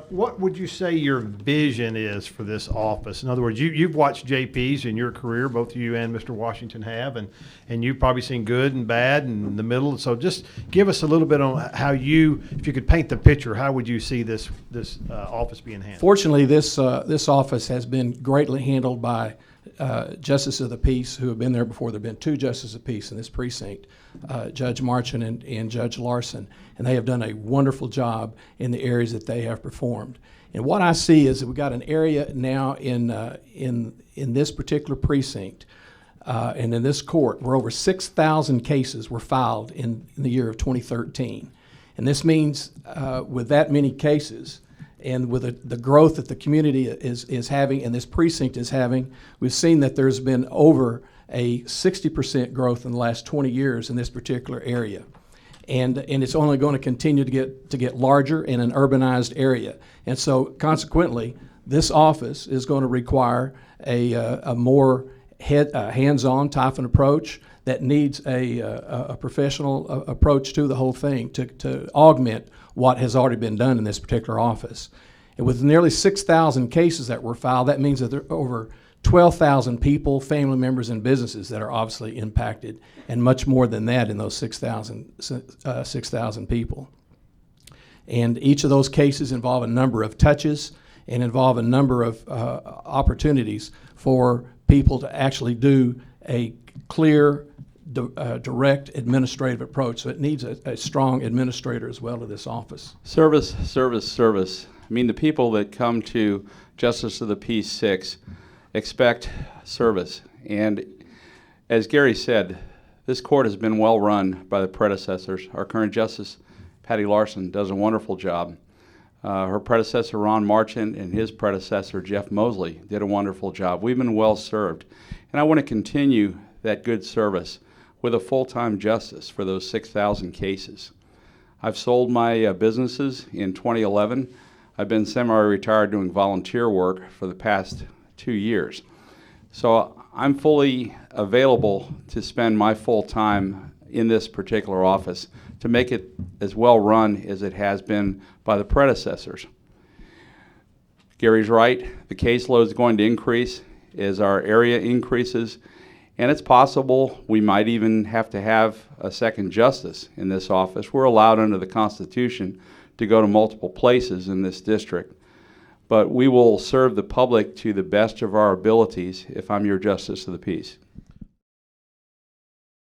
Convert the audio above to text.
What would you say your vision is for this office? In other words, you've watched JPs in your career, both you and Mr. Washington have, and you've probably seen good and bad and in the middle. So just give us a little bit on how if you could paint the picture, how would you see this office being handled? Fortunately, this office has been greatly handled by Justice of the Peace who have been there before. There have been two Justices of Peace in this precinct, Judge Marchand and Judge Larson, and they have done a wonderful job in the areas that they have performed. And what I see is that we've got an area now in this particular precinct and in this court where over 6,000 cases were filed in the year of 2013. And this means with that many cases, and with the growth that the community is having and this precinct is having, we've seen that there's been over a 60% growth in the last 20 years in this particular area. And it's only going to continue to get larger in an urbanized area. And so consequently, this office is going to require a more hands-on type of approach that needs a professional approach to the whole thing to augment what has already been done in this particular office. And with nearly 6,000 cases that were filed, that means that there are over 12,000 people, family members, and businesses that are obviously impacted, and much more than that in those 6,000 people. And each of those cases involve a number of touches and involve a number of opportunities for people to actually do a clear, direct administrative approach. So it needs a strong administrator as well to this office. Service, service, service. I mean, the people that come to Justice of the Peace 6 expect service. And as Gary said, this court has been well run by the predecessors. Our current Justice, Patty Larson, does a wonderful job. Her predecessor, Ron Marchand, and his predecessor, Jeff Mosley, did a wonderful job. We've been well served. And I want to continue that good service with a full-time justice for those 6,000 cases. I've sold my businesses in 2011. I've been semi-retired doing volunteer work for the past 2 years. So I'm fully available to spend my full time in this particular office to make it as well run as it has been by the predecessors. Gary's right, the caseload is going to increase as our area increases, and it's possible we might even have to have a second justice in this office. We're allowed under the Constitution to go to multiple places in this district, but we will serve the public to the best of our abilities if I'm your Justice of the Peace.